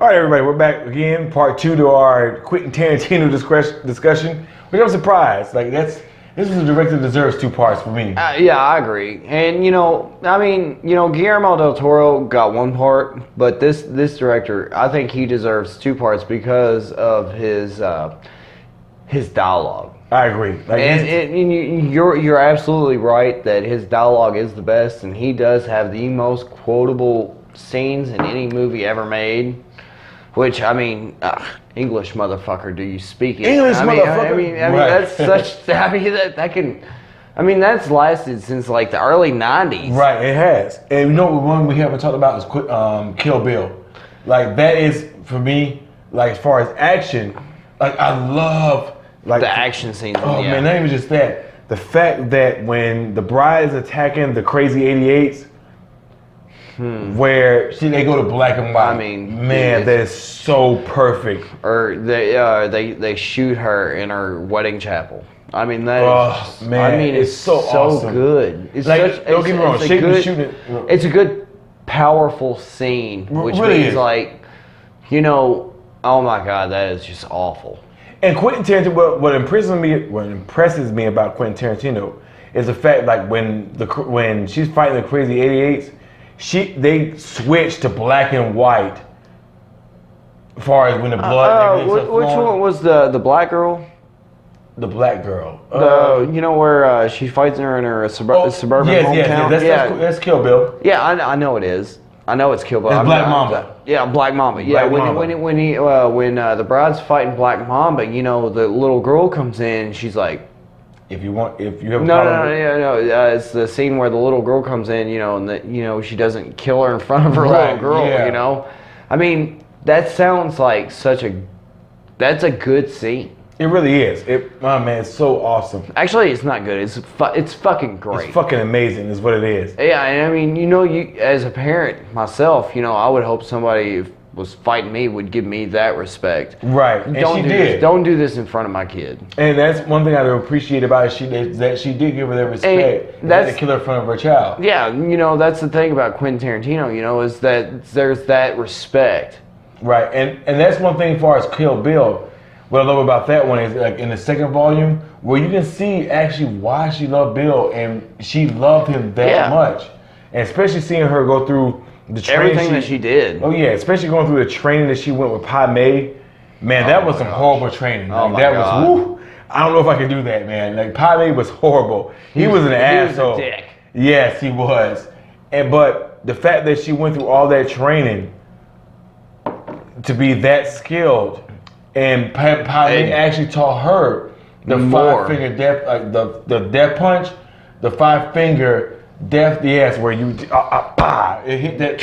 All right, everybody, we're back again. Part 2 to our Quentin Tarantino discussion. Which I'm surprised. Like this was a director that deserves 2 parts for me. Yeah, I agree. And Guillermo del Toro got 1 part, but this director, I think he deserves 2 parts because of his dialogue. I agree. You're absolutely right that his dialogue is the best, and he does have the most quotable scenes in any movie ever made. Which, English motherfucker, do you speak it? English motherfucker? That's such, that's lasted since like the early 90s. Right, it has. And you know what one we haven't talked about is Kill Bill. Like, that is, for me, like, as far as action, like, I love, like... The action scenes. Oh, man, not even just that. The fact that when the bride is attacking the crazy 88s, where they go to black and white. Man, that is so perfect. Or they shoot her in her wedding chapel. It's so awesome. Good. It's like, don't get me wrong, shooting. It's a good, powerful scene, which really means is. like, oh my God, that is just awful. And Quentin Tarantino, what impresses me about Quentin Tarantino is the fact, like when she's fighting the crazy 88s. They switched to black and white as far as when the blood which one was the black girl? The black girl. Where she fights her in her suburban hometown? That's Kill Bill. Yeah, I know it is. I know it's Kill Bill. It's Black Mamba. Yeah, Black Mamba. Yeah, when the bride's fighting Black Mamba, the little girl comes in and she's like, If you have a problem. It's the scene where the little girl comes in, and she doesn't kill her in front of her little girl, yeah. That sounds like that's a good scene. It really is. It's so awesome. Actually, it's not good. It's fucking great. It's fucking amazing is what it is. Yeah, and you as a parent myself, I would hope somebody was fighting me would give me that respect. Right, and she did. Don't do this in front of my kid. And that's one thing I appreciate about it, that she did give her that respect. And that's to kill her in front of her child. Yeah, that's the thing about Quentin Tarantino, is that there's that respect. Right, and that's one thing as far as Kill Bill. What I love about that one is like in the second volume, where you can see actually why she loved Bill and she loved him that much. And especially seeing her go through the training. Everything that she did. Oh yeah, especially going through the training that she went with Pai Mei. Man, that was some horrible training. Oh that God. Was, I don't know if I can do that, man. Like Pai Mei was horrible. He was an asshole. He was a dick. Yes, he was. But the fact that she went through all that training to be that skilled, and Pai Mei actually taught her the 5-finger death, like the death punch, the 5-finger death, where you it hit that,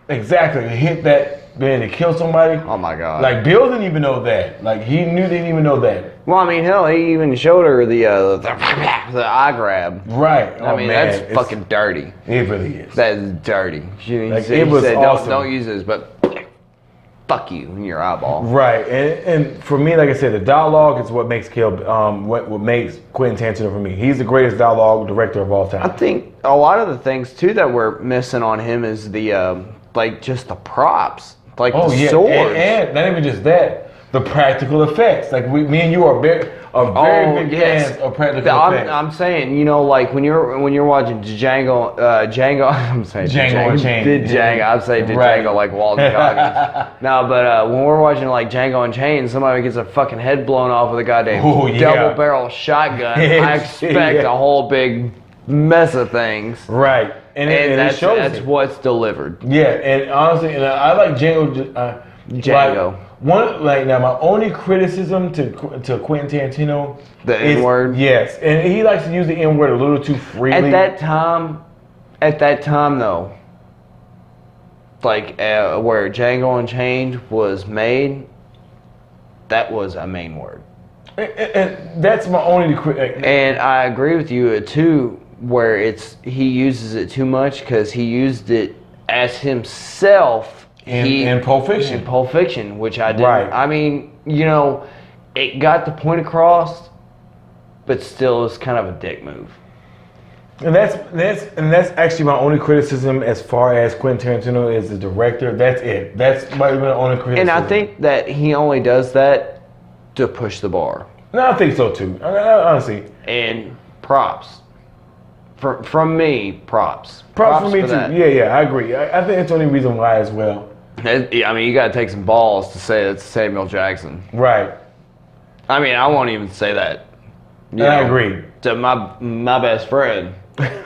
exactly, it hit that, man, to kill somebody. Oh my God! Like Bill didn't even know that. Like didn't even know that. Well, hell, he even showed her the eye grab. Right. That's fucking dirty. It really is. That is dirty. He was said, awesome. Don't use this, but fuck you in your eyeball. Right, and for me, like I said, the dialogue is what makes what makes Quentin Tarantino for me. He's the greatest dialogue director of all time. I think a lot of the things too that we're missing on him is the just the props, the swords. And not even just that, the practical effects. Like me and you are very big fans of practical effects. I'm saying, like when you're watching Django, I'm saying Django Unchained. I'm saying Django like Walton Goggins. No, but when we're watching like Django Unchained, somebody gets a fucking head blown off with a goddamn double barrel shotgun. I expect a whole big mess of things. Right, and that's what's delivered. Yeah, and honestly, I like Django. Now my only criticism to Quentin Tarantino the N-word. Yes, and he likes to use the N-word a little too freely. At that time though, where Django Unchained was made, that was a main word. And that's my only and I agree with you too, where he uses it too much because he used it as himself. In Pulp Fiction. In Pulp Fiction, which I didn't. Right. It got the point across, but still it's kind of a dick move. And that's actually my only criticism as far as Quentin Tarantino is the director. That's it. That's my only criticism. And I think that he only does that to push the bar. No, I think so too. Honestly. And props. From me, props. Props for me too. that. Yeah, I agree. I think that's the only reason why as well. I mean, you got to take some balls to say it's Samuel Jackson. Right. I mean, I won't even say that. I agree. To my best friend.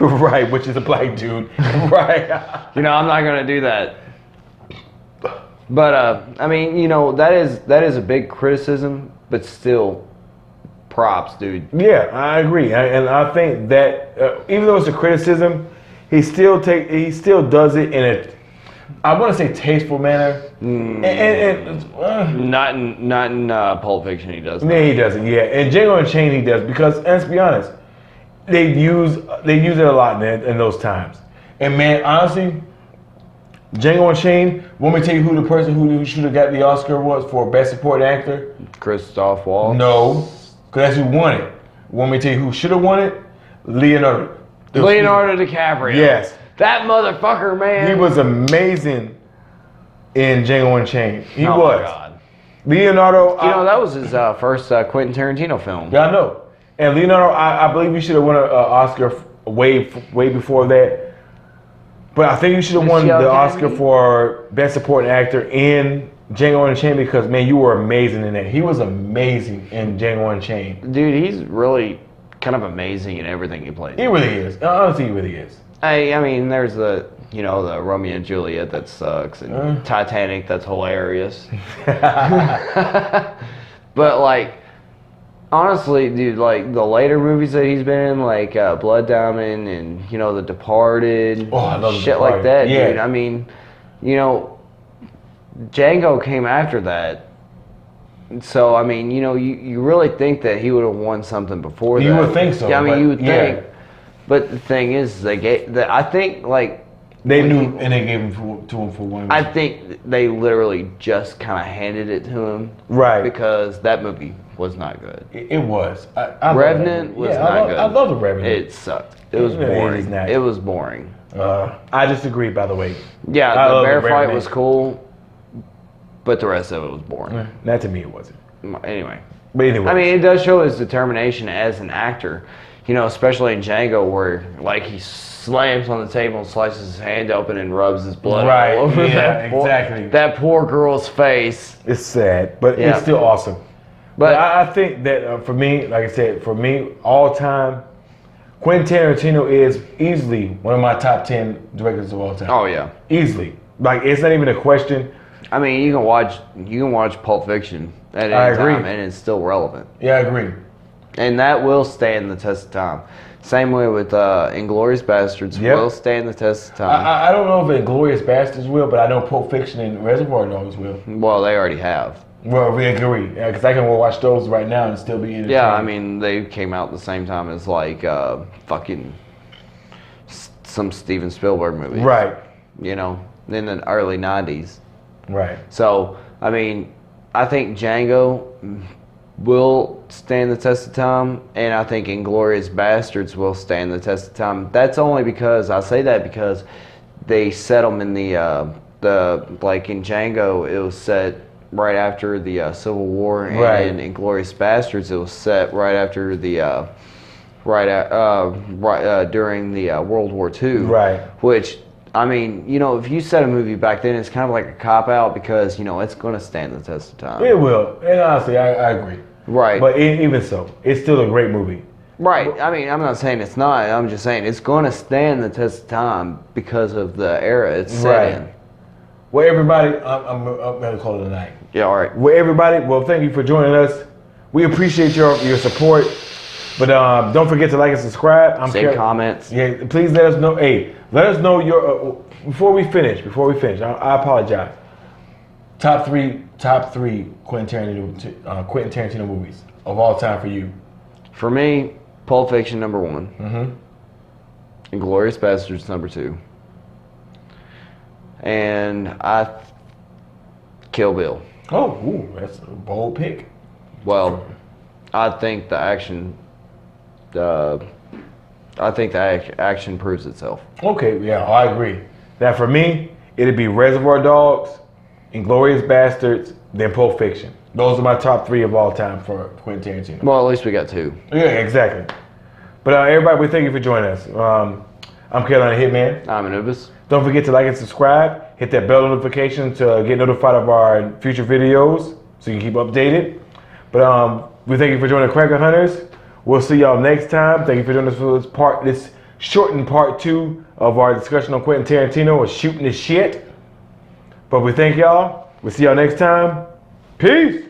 Right, which is a black dude. Right. I'm not gonna do that. But I mean, that is a big criticism, but still, props, dude. Yeah, I agree, and I think that even though it's a criticism, he still does it in a, I want to say, tasteful manner. Not in Pulp Fiction, he does. Yeah, he doesn't. Yeah, and Django Unchained he does because, and let's be honest, they use it a lot in those times. And man, honestly, Django Unchained. Want me to tell you who the person who should have got the Oscar was for Best Supporting Actor? Christoph Waltz. No, because that's who won it. Want me to tell you who should have won it? Leonardo DiCaprio. Yes. That motherfucker, man. He was amazing in Django Unchained. He was. My God. Leonardo. That was his first Quentin Tarantino film. Yeah, I know. And Leonardo, I believe he should have won an Oscar way before that. But I think you should have won the Oscar for Best Supporting Actor in Django Unchained because, man, you were amazing in that. He was amazing in Django Unchained. Dude, he's really kind of amazing in everything he plays. He really is. Honestly, he really is. I mean, there's the Romeo and Juliet that sucks, and Titanic that's hilarious. But like, honestly, dude, like the later movies that he's been in, like Blood Diamond and The Departed, I love The shit Departed. like that, Yeah. dude. I mean, Django came after that. So I mean, you really think that he would have won something before that? You would think so. Yeah, I mean, you would yeah. think. But the thing is, I think like they knew, and they gave him to him for one. I think they literally just kind of handed it to him, right? Because that movie was not good. It was. I Revenant was not good. I love the Revenant. It sucked. It was boring. It was boring. I disagree, by the way. Yeah, the bear fight was cool, but the rest of it was boring. Not to me, it wasn't. Anyway. But anyway. I mean, it does show his determination as an actor. Especially in Django, where like he slams on the table and slices his hand open and rubs his blood all over exactly. That poor girl's face. It's sad, but it's still awesome. But I think that for me, like I said, all time, Quentin Tarantino is easily one of my top 10 directors of all time. Oh yeah, easily. Like it's not even a question. I mean, you can watch Pulp Fiction at any time, and it's still relevant. Yeah, I agree. And that will stand the test of time. Same way with Inglourious Bastards will stand the test of time. I don't know if Inglourious Bastards will, but I know Pulp Fiction and Reservoir Dogs will. Well, they already have. Well, we agree. Because I can watch those right now and still be entertained. Yeah, I mean, they came out at the same time as like fucking some Steven Spielberg movies. Right. In the early 90s. Right. So, I mean, I think Django will stand the test of time, and I think Inglourious Bastards will stand the test of time. That's only because I say that because they set them in the like in Django, it was set right after the Civil War, and in Inglourious Bastards, it was set right after the during the World War II. Right. Which, I mean, if you set a movie back then, it's kind of like a cop-out because, it's going to stand the test of time. It will. And honestly, I agree. Right. But even so, it's still a great movie. Right. I mean, I'm not saying it's not. I'm just saying it's going to stand the test of time because of the era it's set in. Well, everybody, I'm going to call it a night. Yeah, all right. Well, everybody, thank you for joining us. We appreciate your support. But don't forget to like and subscribe. Save comments. Yeah, please let us know. Hey, let us know your before we finish. I apologize. Top three Quentin Tarantino movies of all time for you. For me, Pulp Fiction #1. Inglourious Bastards #2. And Kill Bill. Oh, that's a bold pick. Well, I think the action I think the action proves itself. Okay, yeah, I agree. Now for me, it'd be Reservoir Dogs, Inglourious Bastards, then Pulp Fiction. Those are my top 3 of all time for Quentin Tarantino. Well, at least we got 2. Yeah, exactly. But everybody, we thank you for joining us. I'm Carolina Hitman. I'm Anubis. Don't forget to like and subscribe. Hit that bell notification to get notified of our future videos so you can keep updated. But we thank you for joining Cracker Hunters. We'll see y'all next time. Thank you for joining us for this shortened part 2 of our discussion on Quentin Tarantino or Shooting the Shit. But we thank y'all. We'll see y'all next time. Peace.